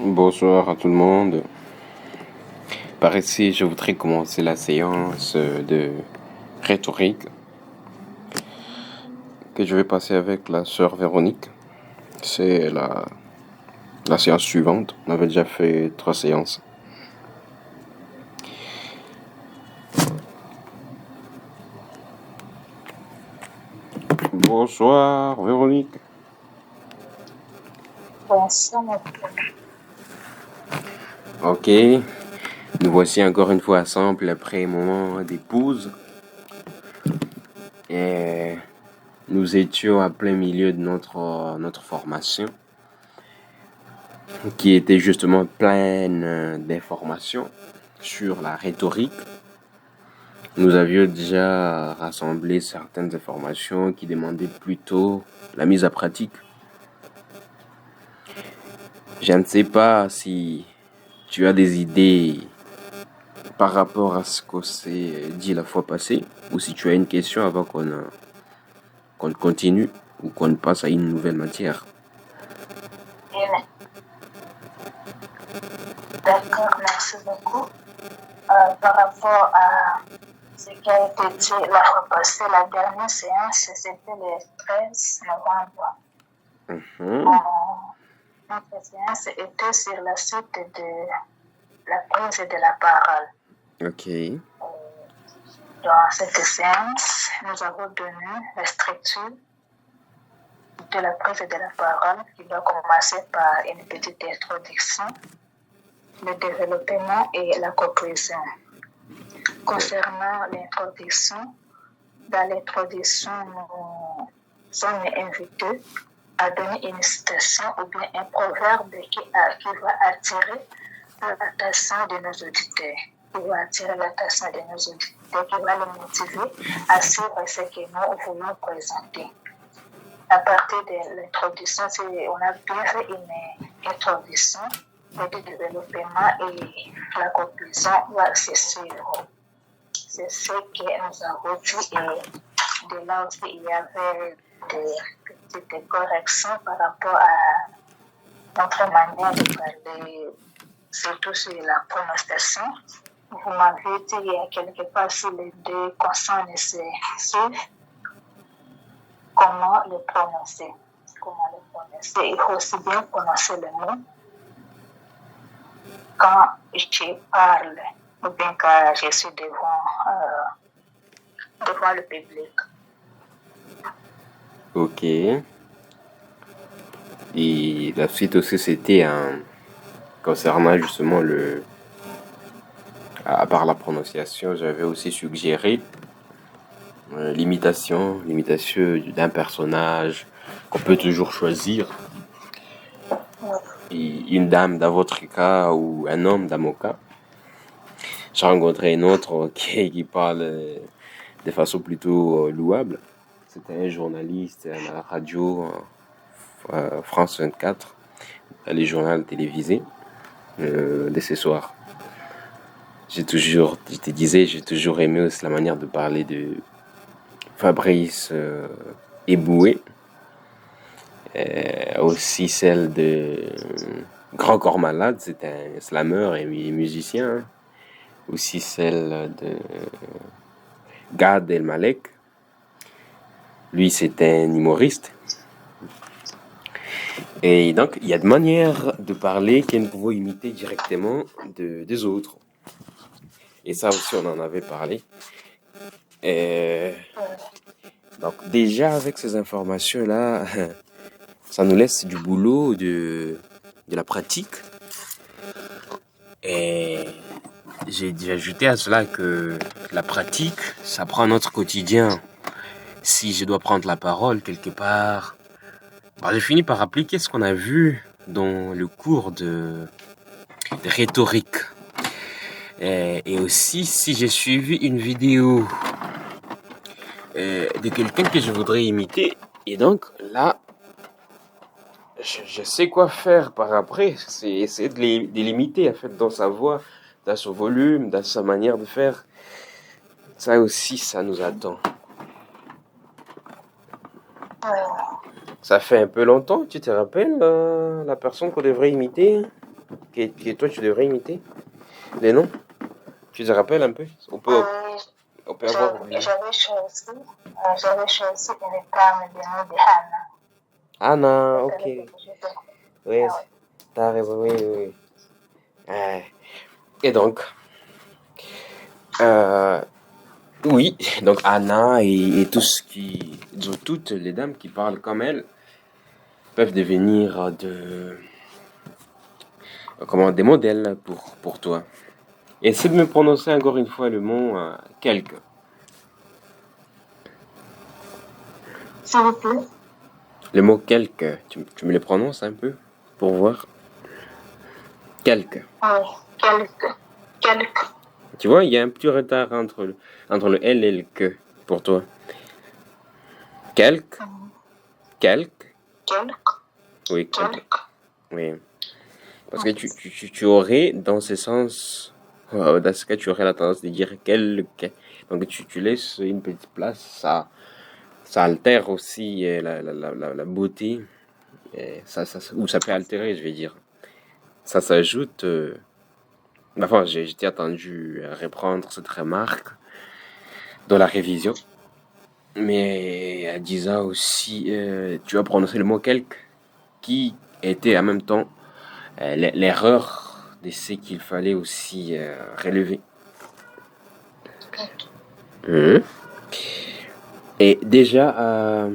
Bonsoir à tout le monde. Par ici, je voudrais commencer la séance de rhétorique que je vais passer avec la sœur Véronique. C'est la séance suivante. On avait déjà fait 3 séances. Bonsoir Véronique. Bonsoir, mon frère. Ok, nous voici encore une fois ensemble après un moment des pauses. Et nous étions à plein milieu de notre formation, qui était justement pleine d'informations sur la rhétorique. Nous avions déjà rassemblé certaines informations qui demandaient plutôt la mise à pratique. Je ne sais pas si tu as des idées par rapport à ce qu'on s'est dit la fois passée, ou si tu as une question avant qu'on continue ou qu'on passe à une nouvelle matière. Bien. D'accord, merci beaucoup. Par rapport à ce qui a été dit la fois passée, la dernière séance, c'était le 13 novembre. Notre séance était sur la suite de la prise de la parole. Ok. Dans cette séance, nous avons donné la structure de la prise de la parole qui doit commencer par une petite introduction, le développement et la conclusion. Concernant l'introduction, dans l'introduction, nous sommes invités à donner une citation ou bien un proverbe qui va attirer l'attention de nos auditeurs, qui va attirer l'attention de nos auditeurs, qui va les motiver à suivre ce que nous voulons présenter. À partir de l'introduction, on a bien fait une introduction, le développement et la conclusion va se suivre. C'est ce que nous avons dit et de là aussi il y avait des petites corrections par rapport à notre manière de parler, surtout sur la prononciation. Vous m'avez dit il y a quelque part si les deux consonnes se suivent, comment le prononcer. Il faut aussi bien prononcer le mot quand je parle ou bien quand je suis devant le public. Ok. Et la suite aussi, c'était concernant justement à part la prononciation, j'avais aussi suggéré l'imitation d'un personnage qu'on peut toujours choisir. Et une dame dans votre cas ou un homme dans mon cas. J'ai rencontré un autre qui parle de façon plutôt louable. C'était un journaliste à la radio France 24, les journaux télévisés de ce soir. Je te disais, j'ai toujours aimé aussi la manière de parler de Fabrice Eboué, aussi celle de Grand Corps Malade, c'est un slameur et musicien, hein. Aussi celle de Gad Elmalek, lui c'est un humoriste. Et donc il y a des manières de parler que nous pouvons imiter directement des autres. Et ça aussi on en avait parlé. Donc déjà avec ces informations-là, ça nous laisse du boulot, de la pratique. Et j'ai ajouté à cela que la pratique, ça prend notre quotidien. Si je dois prendre la parole quelque part, j'ai fini par appliquer ce qu'on a vu dans le cours de rhétorique. Et aussi, si j'ai suivi une vidéo de quelqu'un que je voudrais imiter, et donc là, je sais quoi faire par après. C'est essayer de l'imiter en fait, dans sa voix, dans son volume, dans sa manière de faire. Ça aussi, ça nous attend. Ça fait un peu longtemps, tu te rappelles la personne qu'on devrait imiter? que toi tu devrais imiter? Les noms? Tu te rappelles un peu? On peut avoir. J'avais choisi une femme du nom de Hannah. Anna, ok. Oui, Ah t'as raison, oui, oui. Euh, et donc, euh, oui, donc Anna et tout ce qui, toutes les dames qui parlent comme elle peuvent devenir des modèles pour toi. Essaie de me prononcer encore une fois le mot quelque. s'il vous plaît. Le mot quelque, tu me le prononces un peu pour voir? Quelque. Oui, quelque. Tu vois, il y a un petit retard entre le L et le que pour toi. Quelque, quelque. Oui, quelque. Oui. Parce que tu aurais, dans ce sens, dans ce cas, tu aurais la tendance de dire quelque. Donc tu laisses une petite place, ça altère aussi la beauté, ou ça peut altérer, je vais dire. Ça s'ajoute. Enfin, j'étais attendu à reprendre cette remarque dans la révision. Mais à Giza aussi, tu as prononcé le mot quelque, qui était en même temps l'erreur de ce qu'il fallait aussi relever. Mhm. Et déjà,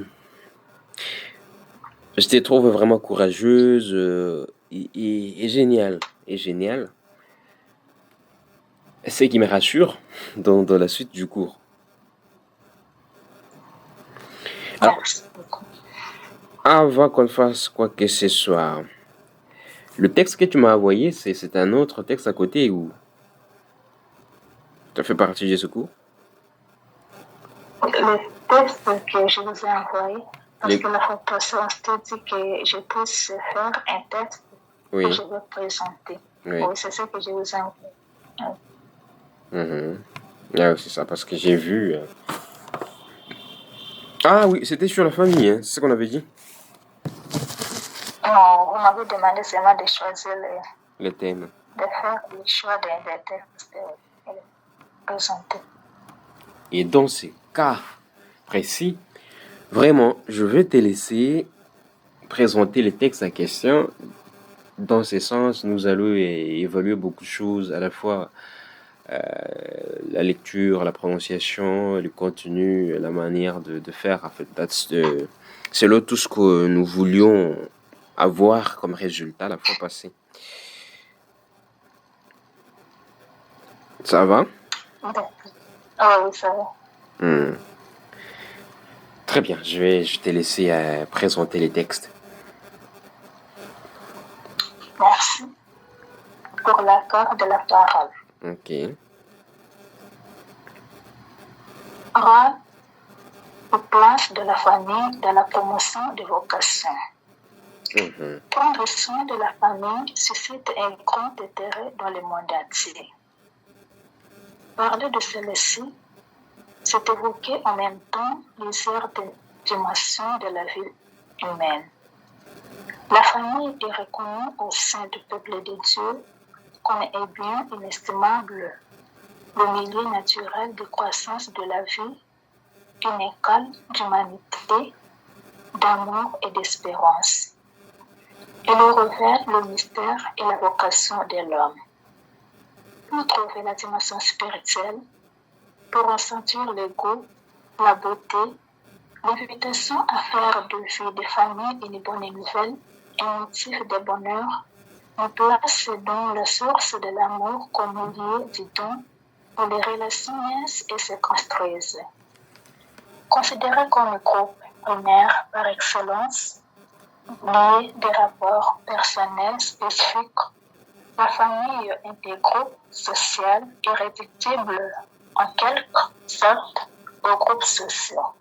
je te trouve vraiment courageuse et géniale. Et géniale. Ce qui me rassure dans la suite du cours. Alors, avant qu'on fasse quoi que ce soit, le texte que tu m'as envoyé, c'est un autre texte à côté ou ça fait partie de ce cours? Le texte que je vous ai envoyé, parce que la fois passée, on s'était dit que je puisse faire un texte que je vais présenter. Oui. Oui, c'est ça que je vous ai envoyé. Mhm. Ah, c'est ça, parce que j'ai vu. Ah oui, c'était sur la famille, hein, c'est ce qu'on avait dit. Non, vous m'avez demandé seulement de choisir le thème. De faire le choix des textes présentés. Et dans ces cas précis, vraiment, je vais te laisser présenter les textes en question. Dans ce sens, nous allons évaluer beaucoup de choses, à la fois la lecture, la prononciation, le contenu, la manière de faire. En fait, c'est là tout ce que nous voulions avoir comme résultat la fois passée. Ça va? Ah oui, ça va. Très bien, je vais te laisser présenter les textes. Merci pour l'accord de la parole. Ok. Rôle ou place de la famille dans la promotion des vocations. Prendre soin de la famille suscite un grand intérêt dans le monde entier. Parler de celle-ci, c'est évoquer en même temps plusieurs dimensions de la vie humaine. La famille est reconnue au sein du peuple de Dieu comme un bien inestimable, le milieu naturel de croissance de la vie, une école d'humanité, d'amour et d'espérance. Elle révèle le mystère et la vocation de l'homme. Pour trouver la dimension spirituelle, pour ressentir le goût, la beauté, l'invitation à faire de vie des familles une bonne nouvelle, un motif de bonheur, une place dans la source de l'amour comme lieu du don où les relations naissent et se construisent. Considérée comme groupe primaire par excellence, lié des rapports personnels spécifiques, la famille est un groupe social irréductible en quelque sorte aux groupes sociaux.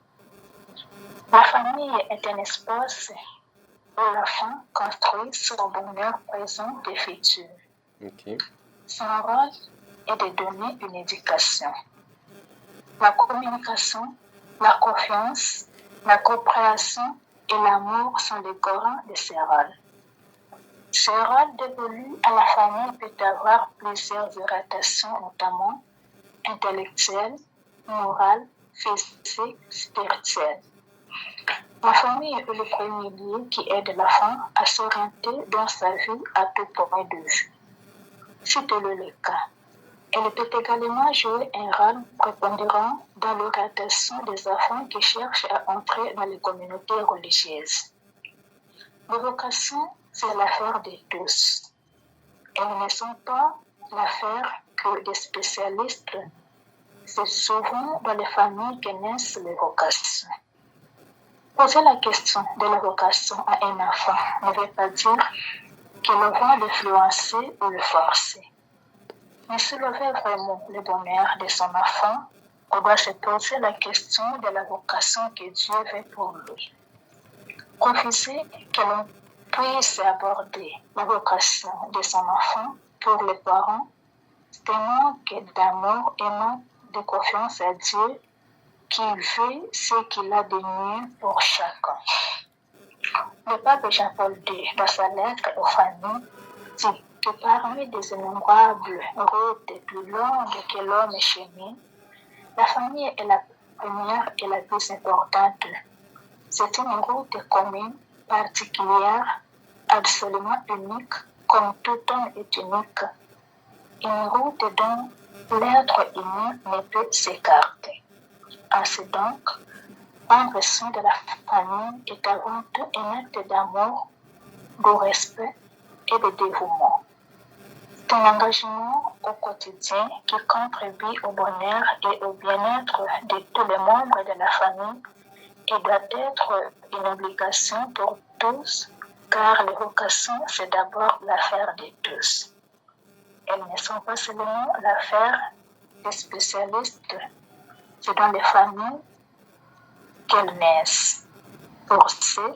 La famille est un espace où l'enfant construit son bonheur présent et futur. Okay. Son rôle est de donner une éducation. La communication, la confiance, la coopération et l'amour sont les grands de ces rôles. Ce rôle dévolu à la famille peut avoir plusieurs orientations, notamment intellectuelles, morales, physiques, spirituelles. La famille est le premier lieu qui aide l'enfant à s'orienter dans sa vie à tout point de vue. C'est le cas. Elle peut également jouer un rôle prépondérant dans l'orientation des enfants qui cherchent à entrer dans les communautés religieuses. L'évocation, c'est l'affaire de tous. Elles ne sont pas l'affaire que des spécialistes. C'est souvent dans les familles que naissent les vocations. Poser la question de la vocation à un enfant ne veut pas dire que l'on va l'influencer ou le forcer. Mais s'il veut vraiment le bonheur de son enfant, on doit se poser la question de la vocation que Dieu veut pour lui. Refuser que l'on puisse aborder la vocation de son enfant pour les parents, c'est un manque d'amour et de confiance à Dieu qui veut ce qu'il a de mieux pour chacun. Le pape Jean-Paul II, dans sa lettre aux familles, dit que parmi des innombrables routes plus longues que l'homme chemine, la famille est la première et la plus importante. C'est une route commune, particulière, absolument unique, comme tout homme est unique. Une route dont l'être humain ne peut s'écarter. Ainsi donc, prendre soin de la famille est avant tout un acte d'amour, de respect et de dévouement. C'est un engagement au quotidien qui contribue au bonheur et au bien-être de tous les membres de la famille et doit être une obligation pour tous, car les vocations, c'est d'abord l'affaire de tous. Elles ne sont pas seulement l'affaire des spécialistes, c'est dans les familles qu'elles naissent. Pour ceux,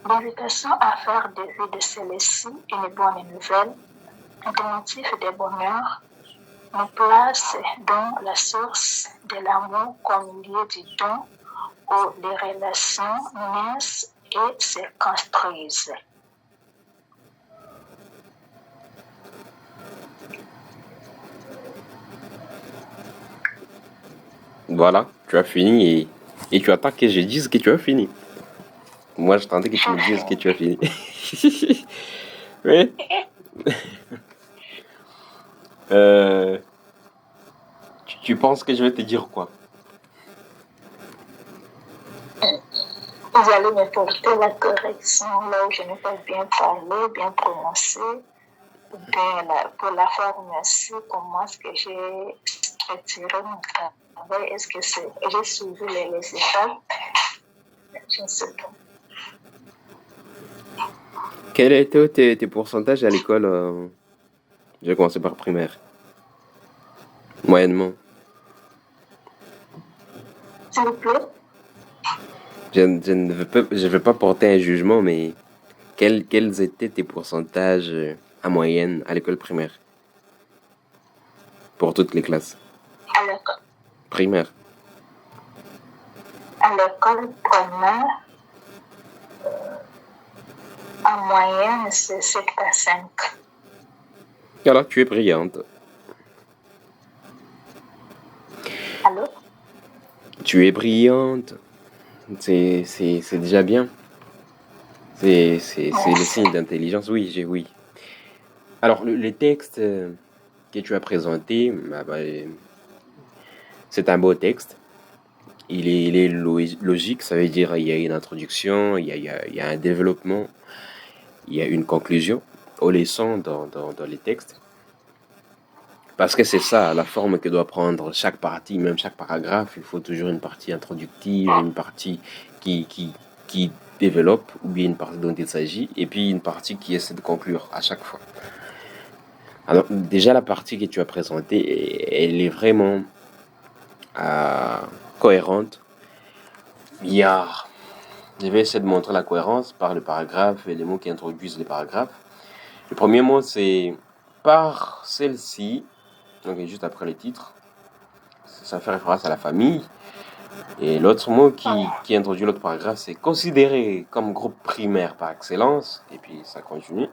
l'invitation à faire de vie de celle-ci une bonne nouvelle, un motif de bonheur, nous place dans la source de l'amour comme lieu du don où les relations naissent et se construisent. Voilà, tu as fini et tu attends que je dise que tu as fini. Moi, je tentais que tu me dises que tu as fini. Oui. Tu penses que je vais te dire quoi? Vous allez me porter la correction là où je n'ai pas bien parlé, bien prononcé, bien pour la pharmacie, comment est-ce que j'ai structuré mon travail, est-ce que j'ai suivi les étapes? Je ne sais pas. Quels étaient tes pourcentages à l'école? J'ai commencé par primaire. Moyennement. S'il vous plaît? Je ne veux pas porter un jugement, mais quels étaient tes pourcentages à moyenne à l'école primaire? Pour toutes les classes. À l'école Primaire. primaire, en moyenne, c'est 7 à 5. Alors, tu es brillante. Allô? Tu es brillante. C'est déjà bien. C'est le signe d'intelligence. Oui, oui. Alors, le texte que tu as présenté, c'est un beau texte. Il est logique, ça veut dire il y a une introduction, il y a un développement, il y a une conclusion aux leçons dans les textes. Parce que c'est ça, la forme que doit prendre chaque partie, même chaque paragraphe. Il faut toujours une partie introductive, une partie qui développe, ou bien une partie dont il s'agit, et puis une partie qui essaie de conclure à chaque fois. Alors, déjà, la partie que tu as présentée, elle est vraiment cohérente. Je vais essayer de montrer la cohérence par le paragraphe et les mots qui introduisent les paragraphes. Le premier mot, c'est par celle-ci. Donc, juste après le titre, ça fait référence à la famille. Et l'autre mot qui introduit l'autre paragraphe, c'est considéré comme groupe primaire par excellence. Et puis, ça continue.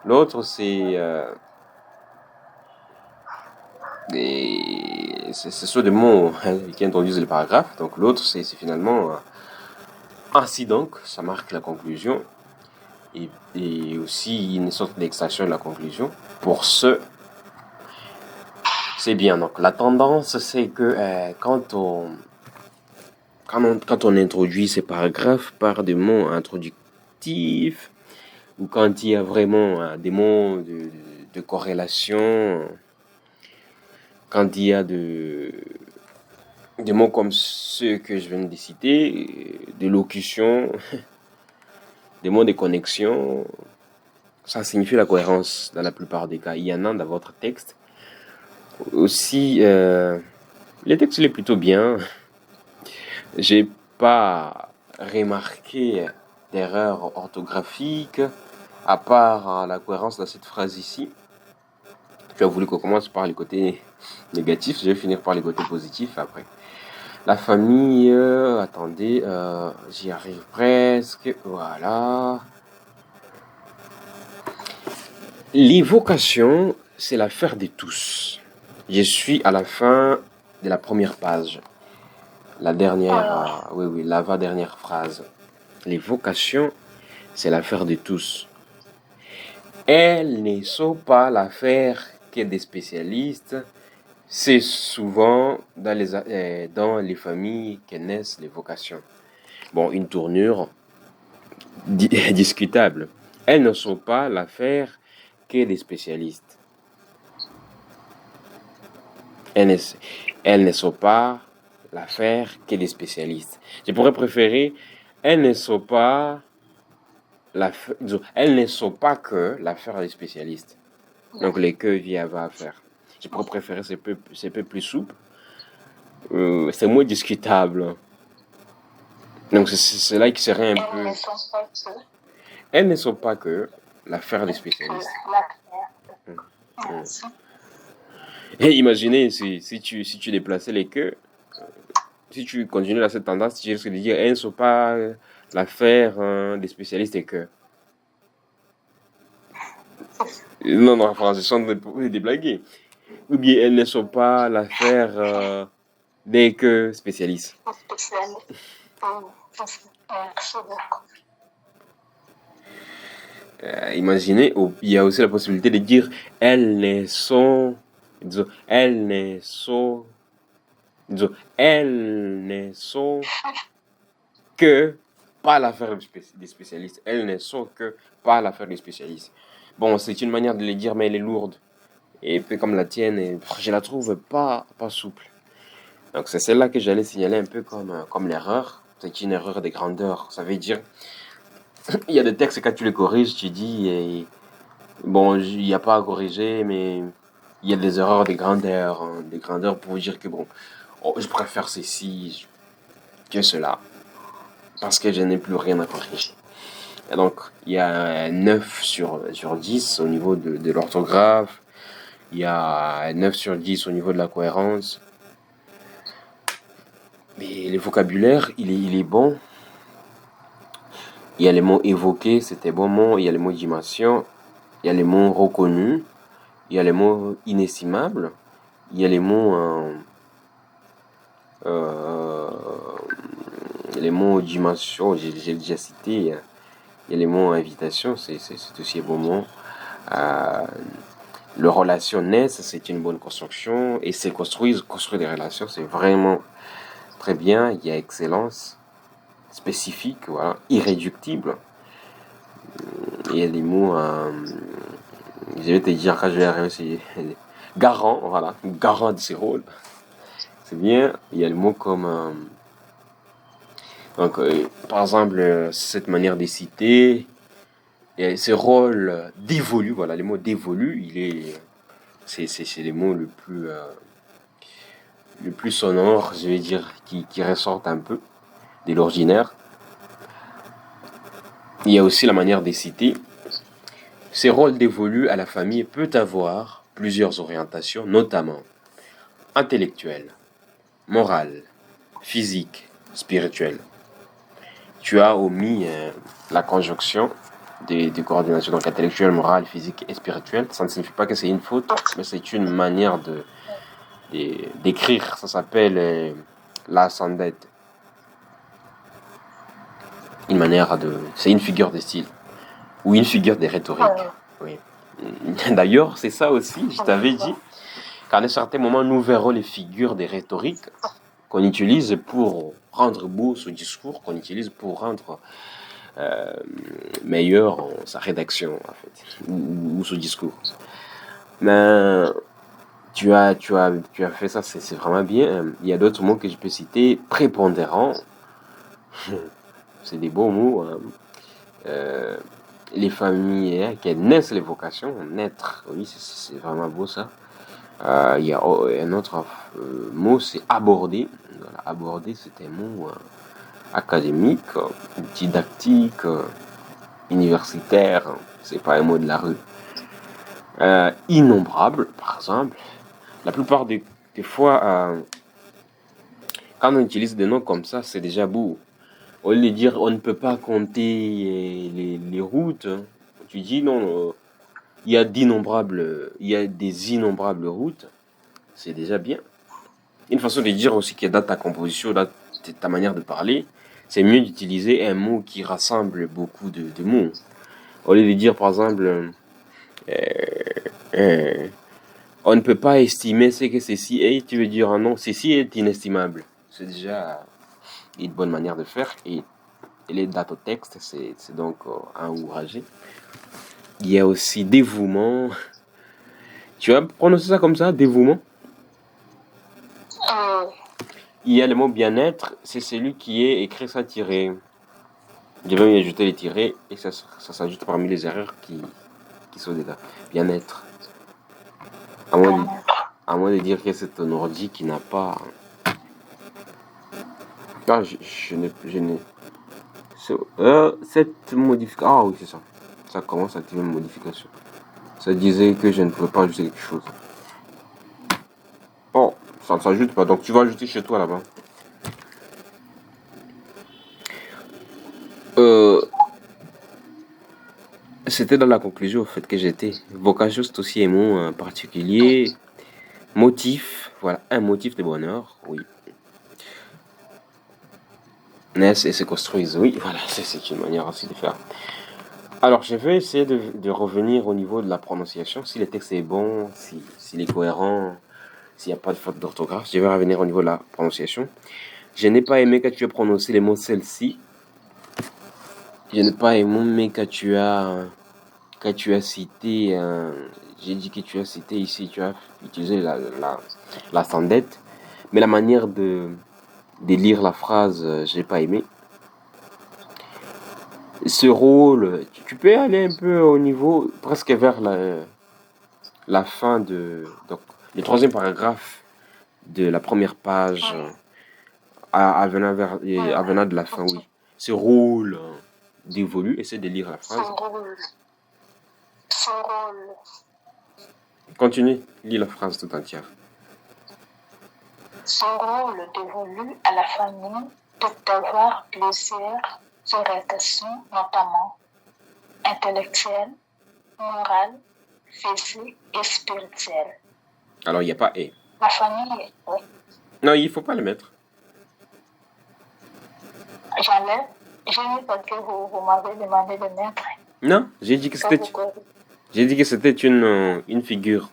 L'autre, ce sont des mots qui introduisent le paragraphe. Donc l'autre, c'est finalement ainsi donc, ça marque la conclusion. Et aussi une sorte d'extraction de la conclusion. Pour ce, c'est bien. Donc la tendance, c'est que quand on introduit ces paragraphes par des mots introductifs, ou quand il y a vraiment des mots de corrélation, quand il y a des mots comme ceux que je viens de citer, de locution, des mots de connexion, ça signifie la cohérence dans la plupart des cas. Il y en a dans votre texte. Aussi, le texte il est plutôt bien. J'ai pas remarqué d'erreur orthographique, à part la cohérence de cette phrase ici. Tu as voulu qu'on commence par les côtés négatifs, je vais finir par les côtés positifs après. La famille, attendez, j'y arrive presque, voilà. L'évocation, c'est l'affaire de tous. Je suis à la fin de la première page. La dernière, oui, l'avant-dernière phrase. L'évocation, c'est l'affaire de tous. Elles ne sont pas l'affaire que des spécialistes. C'est souvent dans les familles que naissent les vocations. Bon, une tournure discutable. Elles ne sont pas l'affaire que des spécialistes. Elles ne sont pas l'affaire que des spécialistes. Je pourrais préférer elles ne sont pas elles ne sont pas que l'affaire des spécialistes. Donc les que via va à faire. Je pourrais préférer c'est peu plus souple. C'est moins discutable. Donc c'est là qui serait un peu. Elles ne sont pas que l'affaire des spécialistes. Et imaginez si tu déplaçais les queues, si tu continues dans cette tendance, tu risques de dire elles ne sont pas l'affaire des spécialistes et que. Non, enfin, je suis en train de déblaguer. Ou bien elles ne sont pas l'affaire des que spécialistes. Imaginez, il y a aussi la possibilité de dire elles ne sont, disons, elles ne sont, disons, elles ne sont que pas l'affaire des spécialistes. Elles ne sont que pas l'affaire des spécialistes. Bon, c'est une manière de le dire, mais elle est lourde. Et peu comme la tienne, et je la trouve pas souple. Donc c'est celle-là que j'allais signaler un peu comme l'erreur. C'est une erreur de grandeur. Ça veut dire, il y a des textes, quand tu les corriges, tu dis, bon, il n'y a pas à corriger, mais il y a des erreurs de grandeur. Des grandeurs pour dire que, bon, je préfère ceci que cela. Parce que je n'ai plus rien à corriger. Et donc, il y a 9 sur 10 au niveau de l'orthographe. Il y a 9 sur 10 au niveau de la cohérence. Mais le vocabulaire, il est bon. Il y a les mots évoqués, c'était bon mot. Il y a les mots dimension. Il y a les mots reconnus. Il y a les mots inestimables. Il y a les mots dimension, j'ai déjà cité. Il y a les mots invitation, c'est aussi un bon mot. Le relationnel, c'est une bonne construction. Et c'est construire des relations, c'est vraiment très bien. Il y a excellence, spécifique, voilà, irréductible. Il y a des mots, je vais te dire quand je vais arriver, c'est garant, voilà, garant de ses rôles. C'est bien. Il y a le mot comme donc par exemple cette manière de citer et ce rôle dévolu, voilà, les mots dévolu, c'est les mots le plus sonore, je vais dire, qui ressortent un peu de l'ordinaire. Il y a aussi la manière de citer. Ces rôles dévolus à la famille peut avoir plusieurs orientations, notamment intellectuelles, morales, physiques, spirituelles. Tu as omis la conjonction des coordinations, donc intellectuelle, morale, physique et spirituelle. Ça ne signifie pas que c'est une faute, mais c'est une manière d'écrire. Ça s'appelle la sandette. Une manière de... C'est une figure de style, ou une figure de rhétorique. Oui. D'ailleurs, c'est ça aussi, je t'avais dit, qu'à un certain moment, nous verrons les figures de rhétorique qu'on utilise pour rendre beau ce discours, qu'on utilise pour rendre meilleur sa rédaction, en fait, ou ce discours. Mais tu as fait ça, c'est vraiment bien. Il y a d'autres mots que je peux citer. Prépondérant, c'est des beaux mots. Les familles qui naissent les vocations, naître, oui, c'est vraiment beau ça. Il y a un autre mot, c'est aborder. Voilà, aborder, c'est un mot académique, didactique, universitaire. C'est pas un mot de la rue. Innombrable, par exemple. La plupart des fois, quand on utilise des noms comme ça, c'est déjà beau. Au lieu de dire on ne peut pas compter les routes, tu dis non, il y a des innombrables routes, c'est déjà bien. Une façon de dire aussi que dans ta composition, dans ta manière de parler, c'est mieux d'utiliser un mot qui rassemble beaucoup de mots. Au lieu de dire par exemple, on ne peut pas estimer ce que ceci est, tu veux dire non, ceci est inestimable. C'est déjà une bonne manière de faire et les dates au texte, c'est donc encouragé. Il y a aussi dévouement. Tu vas prononcer ça comme ça, dévouement. Il y a le mot bien-être, c'est celui qui est écrit ça tiré. Je vais y ajouter les tirés et ça s'ajoute parmi les erreurs qui sont dedans. Bien-être. À moins de dire que c'est un ordi qui n'a pas... Ah, je n'ai... Cette modification... Ah oui, c'est ça. Ça commence à activer une modification. Ça disait que je ne pouvais pas ajouter quelque chose. Oh, ça ne s'ajoute pas. Donc tu vas ajouter chez toi là-bas. C'était dans la conclusion au fait que j'étais. Vocation, c'est aussi un mot particulier. Motif, voilà, un motif de bonheur, oui. Naissent et se construisent, oui, voilà, c'est une manière aussi de faire. Alors, je vais essayer de revenir au niveau de la prononciation. Si le texte est bon, s'il est cohérent, s'il n'y a pas de faute d'orthographe, je vais revenir au niveau de la prononciation. Je n'ai pas aimé que tu aies prononcé les mots celle-ci. Je n'ai pas aimé que tu as cité, j'ai dit que tu as cité ici, tu as utilisé la sandette, mais la manière de lire la phrase, j'ai pas aimé. Ce rôle, tu peux aller un peu au niveau, presque vers la fin donc, le troisième paragraphe de la première page, venant de la fin, oui. Ce rôle dévolu, essaie de lire la phrase. Son rôle. Continue, lis la phrase tout entière. Son rôle dévolu à la famille d'avoir plusieurs orientations, notamment intellectuelle, morale, physique et spirituelle. Alors, il n'y a pas « et ». La famille, oui. Non, il ne faut pas le mettre. J'enlève. J'ai mis parce que vous m'avez demandé de mettre. Non, j'ai dit que c'était une figure.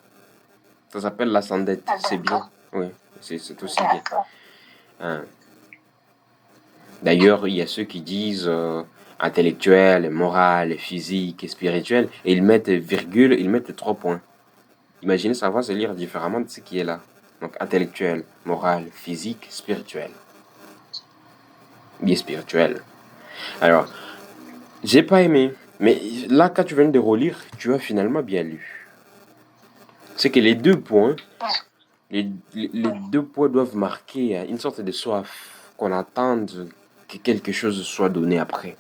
Ça s'appelle la sandette. C'est bien. Oui, c'est aussi bien. D'ailleurs, il y a ceux qui disent intellectuel, moral, physique et spirituel, et ils mettent virgule, ils mettent 3 points. Imaginez, ça va se lire différemment de ce qui est là. Donc, intellectuel, moral, physique, spirituel. Bien spirituel. Alors, j'ai pas aimé. Mais là, quand tu viens de relire, tu as finalement bien lu. C'est que les 2 points, les 2 points doivent marquer une sorte de soif, qu'on attende que quelque chose soit donné après.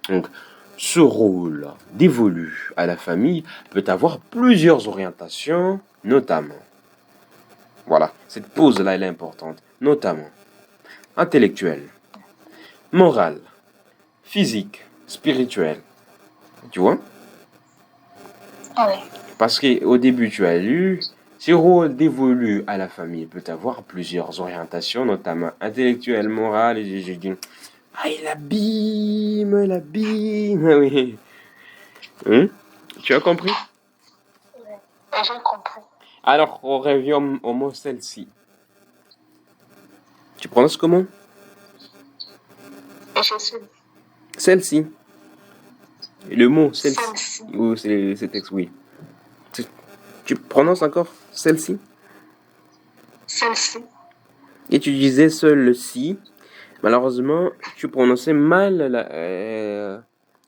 Donc, ce rôle dévolu à la famille peut avoir plusieurs orientations, notamment. Voilà, cette pause-là, elle est importante. Notamment, intellectuelle, morale, physique, spirituelle. Tu vois? Oui. Parce qu'au début, tu as lu, ce rôle dévolu à la famille peut avoir plusieurs orientations, notamment intellectuelles, morales, et j'ai dit, ah, il abîme, oui. Hein? Tu as compris? Oui. Et j'ai compris. Alors, on revient au mot celle-ci. Tu prononces comment? Et je suis Celle-ci. Le mot celle-ci. celle-ci. Ou c'est texte, oui. Tu prononces encore celle-ci? Celle-ci. Et tu disais seul-ci. Malheureusement, tu prononçais mal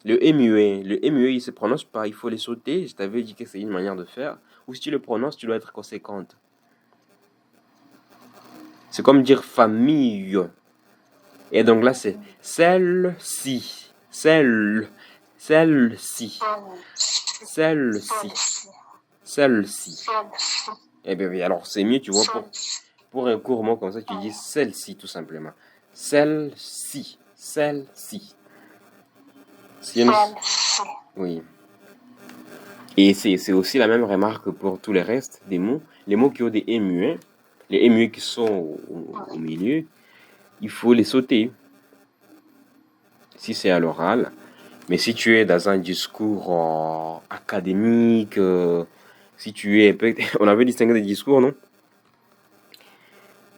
le muet. Le muet, il se prononce pas. Il faut les sauter. Je t'avais dit que c'est une manière de faire. Ou si tu le prononces, tu dois être conséquente. C'est comme dire famille. Et donc là, c'est celle-ci. Celle-ci. Celle-ci. Celle-ci. Celle-ci. Celle-ci. Eh bien oui, alors c'est mieux, tu vois, pour un court mot comme ça, tu dis celle-ci tout simplement. Celle-ci. Celle-ci. Celle-ci. Oui. Et c'est aussi la même remarque pour tous les restes des mots. Les mots qui ont des muets, les muets qui sont au milieu, il faut les sauter. Si c'est à l'oral. Mais si tu es dans un discours académique, si tu es... On avait distingué des discours, non?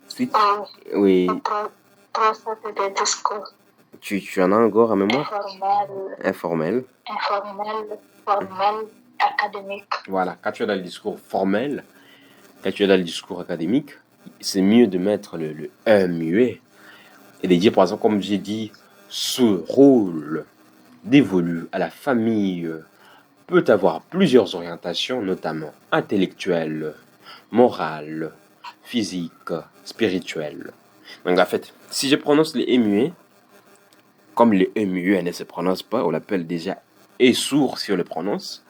Si, oui. Des discours. Tu en as encore à mémoire? Informel. Informel. Formel, académique. Voilà, quand tu es dans le discours formel, quand tu es dans le discours académique, c'est mieux de mettre le muet et de dire, par exemple, comme j'ai dit, ce rôle dévolu à la famille peut avoir plusieurs orientations, notamment intellectuelles, morales, physiques, spirituelles. Donc en fait, si je prononce les muets, comme les muets ne se prononcent pas, on l'appelle déjà sourd si on le prononce.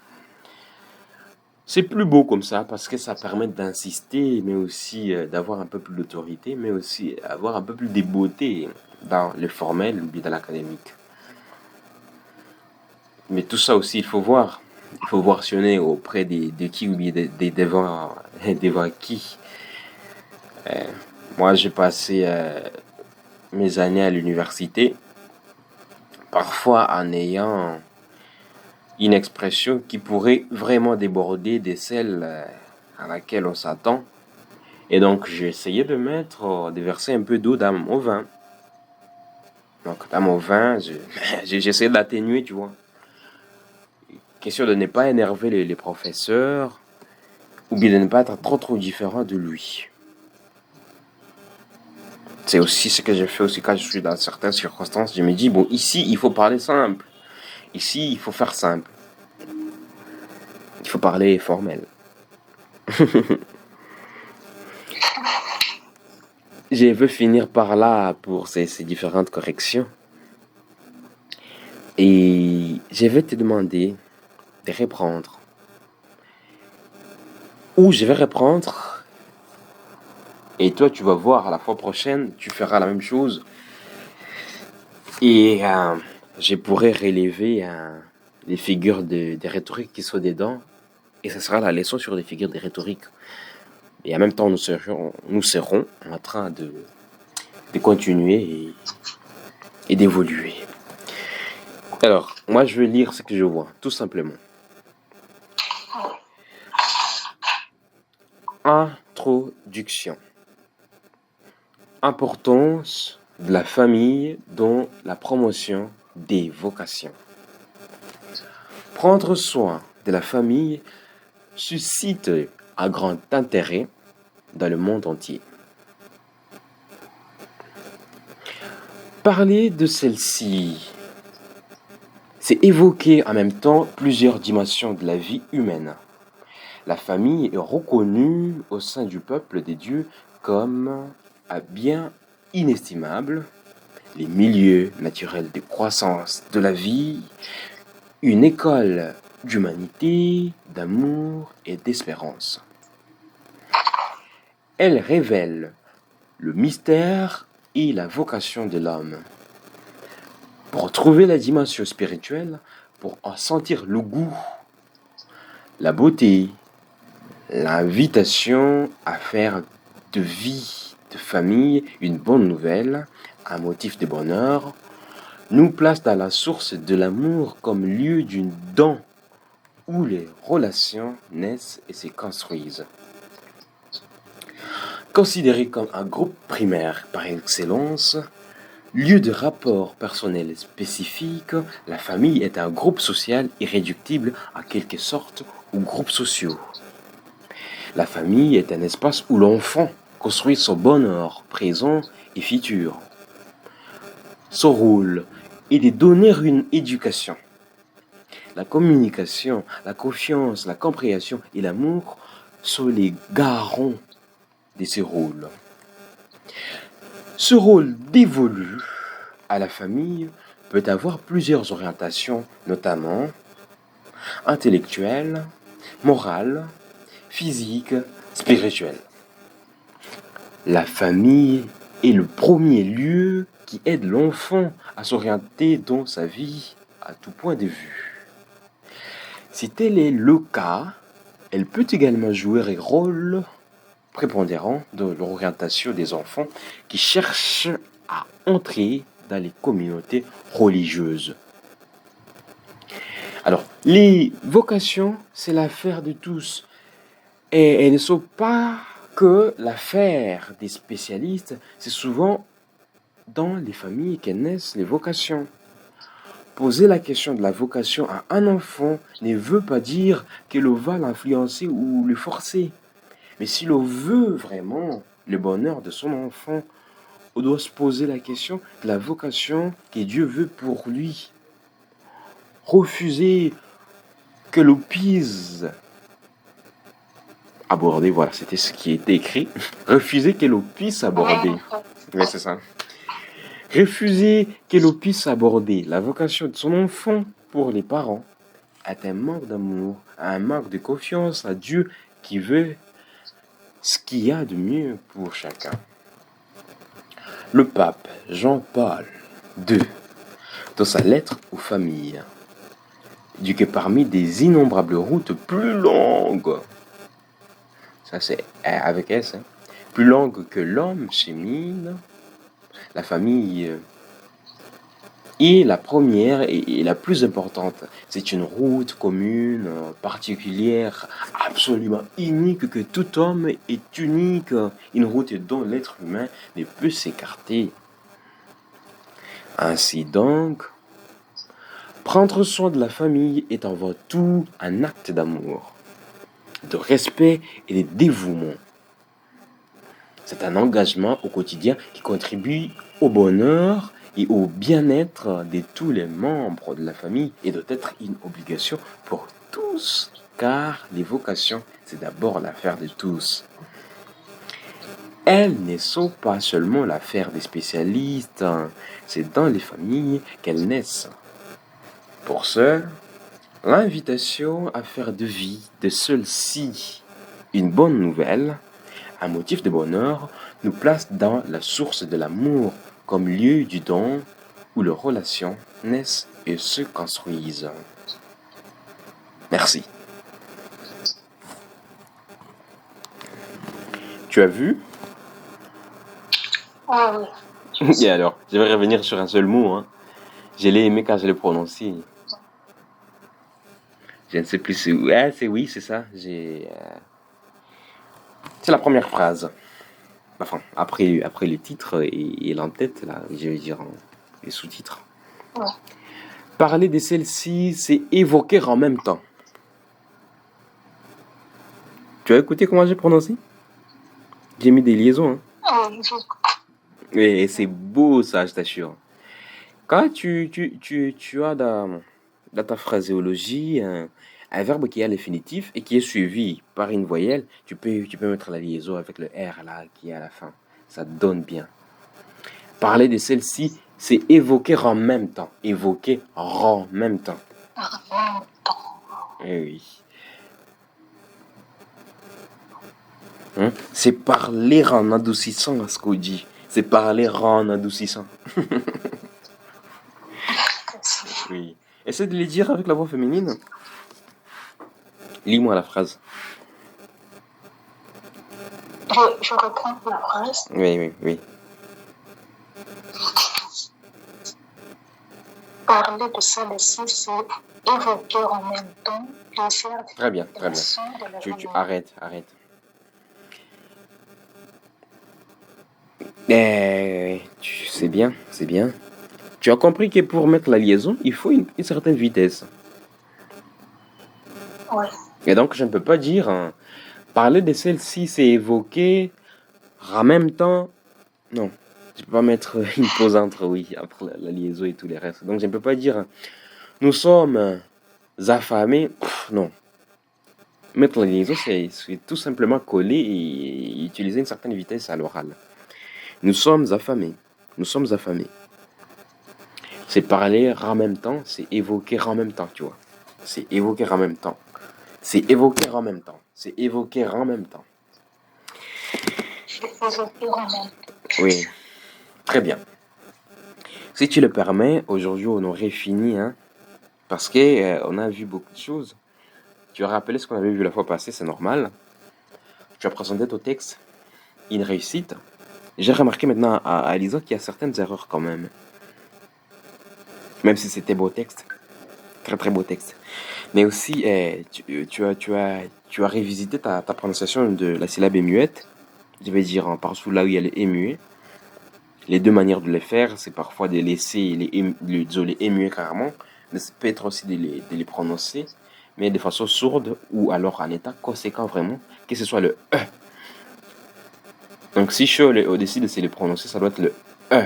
C'est plus beau comme ça parce que ça permet d'insister, mais aussi d'avoir un peu plus d'autorité, mais aussi avoir un peu plus de beauté dans le formel ou bien dans l'académique. Mais tout ça aussi, il faut voir. Il faut voir si on est auprès de qui ou bien devant qui. Moi, j'ai passé mes années à l'université, parfois en ayant une expression qui pourrait vraiment déborder de celle à laquelle on s'attend. Et donc, j'ai essayé de verser un peu d'eau dans mon vin. Donc, dans mon vin, j'ai essayé d'atténuer, tu vois. Question de ne pas énerver les professeurs, ou bien de ne pas être trop différent de lui. C'est aussi ce que j'ai fait aussi quand je suis dans certaines circonstances. Je me dis, bon, ici, il faut parler simple. Ici, il faut faire simple. Il faut parler formel. Je veux finir par là pour ces différentes corrections. Et je vais te demander de reprendre. Ou je vais reprendre. Et toi, tu vas voir, la fois prochaine, tu feras la même chose. Et je pourrai relever les figures de rhétorique qui sont dedans. Et ce sera la leçon sur les figures de rhétorique. Et en même temps, nous serons en train de continuer et d'évoluer. Alors, moi, je vais lire ce que je vois, tout simplement. Introduction. Importance de la famille dans la promotion des vocations. Prendre soin de la famille suscite un grand intérêt dans le monde entier. Parler de celle-ci, c'est évoquer en même temps plusieurs dimensions de la vie humaine. La famille est reconnue au sein du peuple des dieux comme un bien inestimable, les milieux naturels de croissance de la vie, une école d'humanité, d'amour et d'espérance. Elle révèle le mystère et la vocation de l'homme. Pour trouver la dimension spirituelle, pour en sentir le goût, la beauté, l'invitation à faire de vie, de famille, une bonne nouvelle, un motif de bonheur, nous place dans la source de l'amour comme lieu d'une don où les relations naissent et se construisent. Considéré comme un groupe primaire par excellence, lieu de rapport personnel spécifique, la famille est un groupe social irréductible en quelque sorte aux groupes sociaux. La famille est un espace où l'enfant construit son bonheur présent et futur. Son rôle est de donner une éducation. La communication, la confiance, la compréhension et l'amour sont les garants de ce rôle. Ce rôle dévolu à la famille peut avoir plusieurs orientations, notamment intellectuelles, morales, physiques, spirituelles. La famille est le premier lieu qui aide l'enfant à s'orienter dans sa vie à tout point de vue. Si tel est le cas, elle peut également jouer un rôle prépondérant dans l'orientation des enfants qui cherchent à entrer dans les communautés religieuses. Alors, les vocations, c'est l'affaire de tous. Et elles ne sont pas que l'affaire des spécialistes, c'est souvent dans les familles qu'elles naissent les vocations. Poser la question de la vocation à un enfant ne veut pas dire que l'on va l'influencer ou le forcer. Mais si l'on veut vraiment le bonheur de son enfant, on doit se poser la question de la vocation que Dieu veut pour lui. Refuser que l'on puisse aborder, voilà, c'était ce qui était écrit. Refuser que l'on puisse aborder. Oui, c'est ça. Refuser que l'on puisse aborder la vocation de son enfant pour les parents est un manque d'amour, un manque de confiance à Dieu qui veut ce qu'il y a de mieux pour chacun. Le pape Jean-Paul II, dans sa lettre aux familles, dit que parmi des innombrables routes plus longues, ça c'est avec S, hein, plus longues que l'homme chemine, la famille est la première et la plus importante. C'est une route commune, particulière, absolument unique, que tout homme est unique, une route dont l'être humain ne peut s'écarter. Ainsi donc, prendre soin de la famille est avant tout un acte d'amour, de respect et de dévouement. C'est un engagement au quotidien qui contribue au bonheur et au bien-être de tous les membres de la famille et doit être une obligation pour tous, car les vocations, c'est d'abord l'affaire de tous. Elles ne sont pas seulement l'affaire des spécialistes, c'est dans les familles qu'elles naissent. Pour ce, l'invitation à faire de vie de celle-ci une bonne nouvelle, un motif de bonheur, nous place dans la source de l'amour comme lieu du don où les relations naissent et se construisent. Merci. Tu as vu? Oui. Et alors, je vais revenir sur un seul mot. Hein. Je l'ai aimé quand je l'ai prononcé. Je ne sais plus si... Ah, c'est oui, c'est ça. C'est la première phrase. Enfin, après les titres et l'entête, là, je vais dire les sous-titres. Ouais. Parler de celle-ci, c'est évoquer en même temps. Tu as écouté comment j'ai prononcé? J'ai mis des liaisons. Hein. Et c'est beau ça, je t'assure. Quand tu as dans ta phraséologie un verbe qui est à l'infinitif et qui est suivi par une voyelle, tu peux mettre la liaison avec le R là qui est à la fin. Ça donne bien. Parler de celle-ci, c'est évoquer en même temps. Évoquer en même temps. Eh oui. Hein? C'est parler en adoucissant ce qu'on dit. C'est parler en adoucissant. Oui. Essaie de les dire avec la voix féminine. Lis-moi la phrase. Je reprends la phrase. Oui. Parler de celle-ci, c'est évoquer en même temps plusieurs Très bien. dimensions de la Tu famille. arrête. C'est bien. Tu as compris que pour mettre la liaison, il faut une certaine vitesse. Oui. Et donc, je ne peux pas dire, hein, parler de celle-ci, c'est évoquer en même temps. Non, je peux pas mettre une pause entre la liaison et tous les restes. Donc, je ne peux pas dire, nous sommes affamés. Non. Mettre la liaison, c'est tout simplement coller et utiliser une certaine vitesse à l'oral. Nous sommes affamés. C'est parler en même temps, c'est évoquer en même temps, tu vois. C'est évoquer en même temps. Oui, très bien. Si tu le permets, aujourd'hui on aurait fini, hein, parce que on a vu beaucoup de choses. Tu as rappelé ce qu'on avait vu la fois passée, c'est normal. Tu as présenté ton texte, une réussite. J'ai remarqué maintenant à Lisa qu'il y a certaines erreurs quand même. Même si c'était beau texte. Très très beau texte. Mais aussi, tu as révisité ta prononciation de la syllabe muette. Je vais dire par-dessous là où elle est muette. Les deux manières de le faire, c'est parfois de laisser les émuer carrément, mais ça peut être aussi de les prononcer, mais de façon sourde ou alors en état conséquent vraiment, que ce soit le E. Donc si je décide de se les prononcer, ça doit être le E.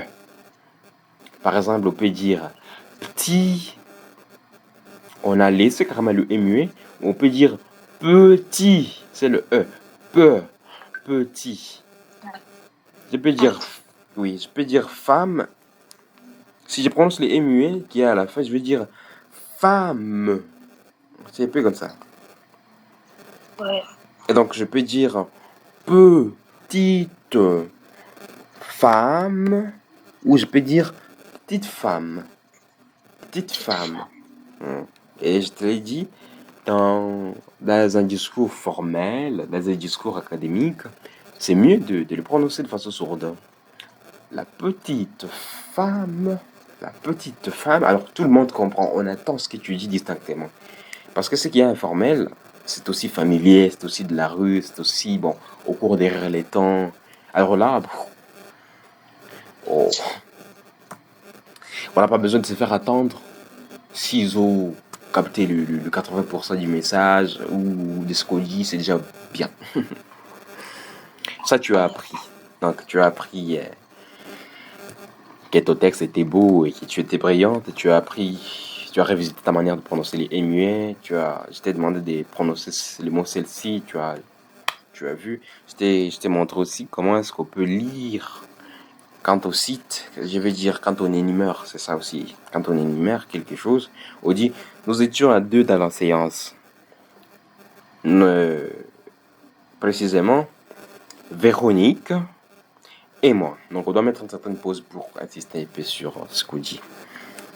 Par exemple, on peut dire petit, on a laissé carrément le émuer, on peut dire petit, c'est le E. Petit. Je peux dire, oui, je peux dire femme. Si je prononce les muets qui est à la fin, je vais dire femme. C'est un peu comme ça. Ouais. Et donc, je peux dire petite femme ou je peux dire petite femme. Et je te l'ai dit, dans un discours formel, dans un discours académique, c'est mieux de le prononcer de façon sourde. La petite femme. Alors tout le monde comprend, on attend ce que tu dis distinctement. Parce que ce qui est informel, c'est aussi familier, c'est aussi de la rue, c'est aussi, bon, au cours des les temps. Alors là, on n'a pas besoin de se faire attendre. S'ils ont capté le 80% du message ou de ce qu'on dit, c'est déjà bien. Ça, tu as appris. Donc, tu as appris que ton texte était beau et que tu étais brillante. Tu as appris, tu as révisité ta manière de prononcer les muets. Je t'ai demandé de prononcer les mots celle-ci. Tu as vu. Je t'ai montré aussi comment est-ce qu'on peut lire quand on cite, je veux dire quand on énumère, c'est ça aussi. Quand on énumère quelque chose, on dit nous étions à deux dans la séance. Précisément, Véronique et moi. Donc on doit mettre une certaine pause pour insister un peu sur ce qu'on dit.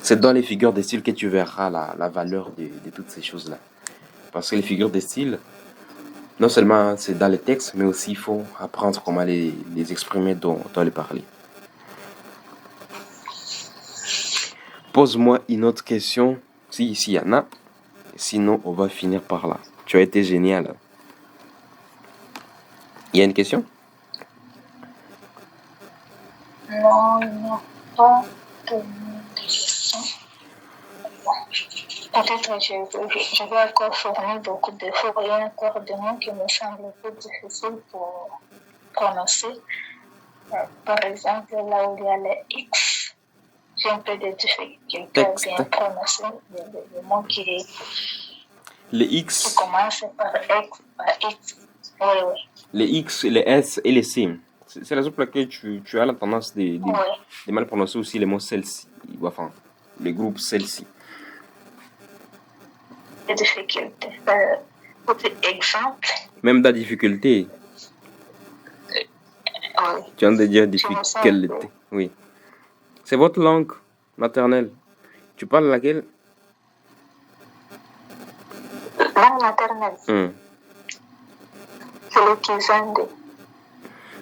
C'est dans les figures de style que tu verras la valeur de toutes ces choses-là. Parce que les figures de style, non seulement c'est dans les textes, mais aussi il faut apprendre comment les exprimer dans les parler. Pose-moi une autre question, si ici il y en a. Sinon, on va finir par là. Tu as été génial. Il y a une question? Non, pas de question. Peut-être je vais encore fournir beaucoup d'efforts et encore de mots qui me semblent un peu difficiles pour prononcer. Par exemple, là où il y a les X, j'ai un peu de difficulté à bien prononcer le mot qui commence par X. Oui. Les X, les S et les C. C'est la raison pour laquelle tu as la tendance de mal prononcer aussi les mots celle-ci. Enfin, les groupes celle-ci. Des difficultés. Exemple. Même dans la difficulté. Oui. Tu viens de dire difficulté. Oui. C'est votre langue maternelle. Tu parles laquelle? Langue maternelle, Hum. c'est le Kizande.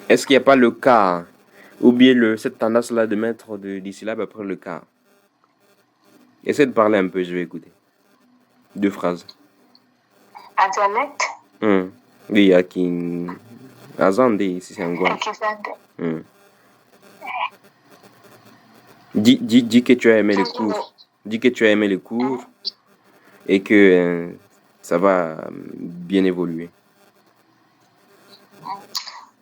Est-ce qu'il n'y a pas le cas ou bien cette tendance-là de mettre des syllabes après le cas? Essaie de parler un peu, je vais écouter. 2 phrases. Un dialecte, Oui, Akin. Azande, si c'est un le gouan. Kizande. Dis que tu as aimé les cours. Dis que tu as aimé les cours et que ça va bien évoluer.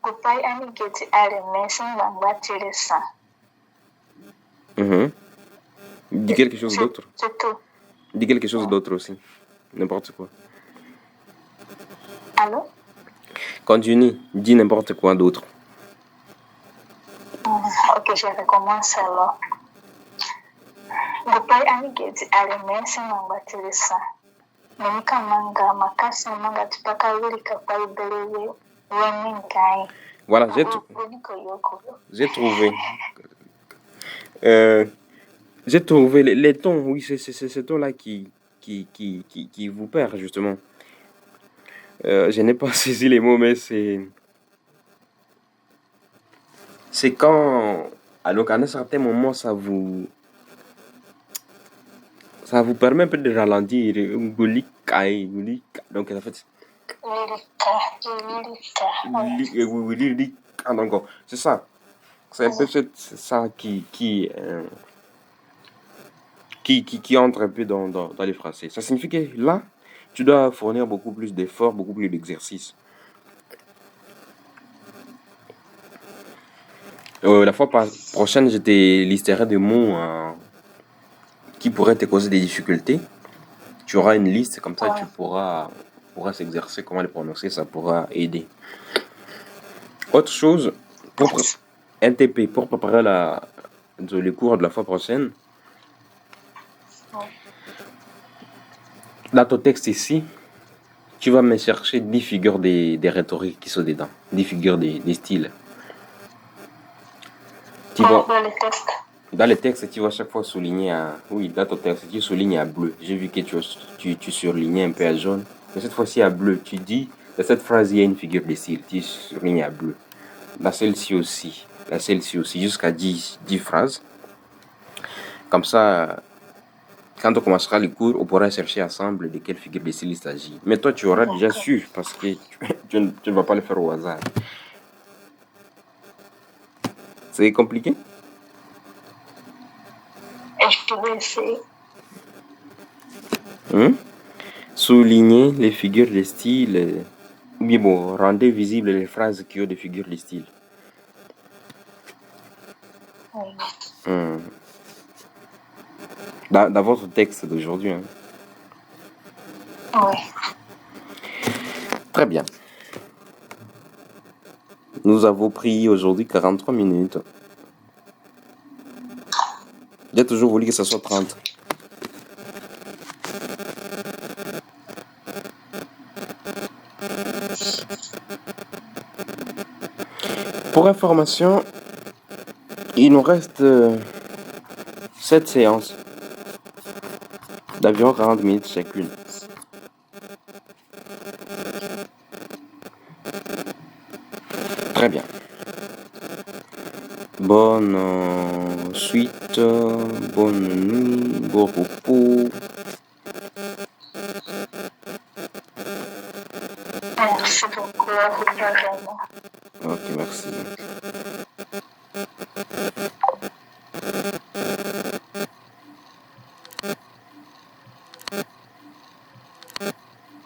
Kupai Amigeti Arimation Bangbatirisa. Dis quelque chose d'autre. C'est tout. Dis quelque chose d'autre aussi. N'importe quoi. Allô? Continue. Dis n'importe quoi d'autre. Ok, je recommence alors. Kupai Amigeti Arimation Bangbatirisa. Nika manga makasa manga tipaka wili kapai belewe weningai. Voilà, j'ai trouvé. J'ai trouvé les tons, oui, c'est ce ton-là qui vous perd, justement. Je n'ai pas saisi les mots, mais c'est quand, alors qu'à un certain moment, ça vous permet un peu de ralentir. Donc, en fait, donc, c'est ça. C'est un peu ça qui entre un peu dans les français. Ça signifie que là, tu dois fournir beaucoup plus d'efforts, beaucoup plus d'exercices. La fois prochaine, je te listerai des mots qui pourraient te causer des difficultés. Tu auras une liste, comme ça tu pourras s'exercer comment les prononcer, ça pourra aider. Autre chose, pour NTP, pour préparer les cours de la fois prochaine, dans ton texte ici, tu vas me chercher 10 figures des rhétoriques qui sont dedans, 10 figures des styles. Dans le texte, tu vas chaque fois souligner dans ton texte, tu soulignes à bleu. J'ai vu que tu surlignais un peu à jaune. Mais cette fois-ci à bleu, tu dis, dans cette phrase, il y a une figure de style. Tu surlignes à bleu. Dans celle-ci aussi. Jusqu'à 10 phrases. Comme ça, quand on commencera le cours, on pourra chercher ensemble de quelle figure de style il s'agit. Mais toi, tu auras déjà su, parce que tu ne vas pas le faire au hasard. C'est compliqué? Je vais essayer. Souligner les figures de style. Mais bon, rendez visibles les phrases qui ont des figures de style. Dans votre texte d'aujourd'hui. Oui. Très bien. Nous avons pris aujourd'hui 43 minutes. J'ai toujours voulu que ça soit 30. Pour information, il nous reste 7 séances d'environ 40 minutes chacune. Très bien. Bonne suite, bonne nuit, bon repos. Merci beaucoup à vous, vraiment. Ok, merci.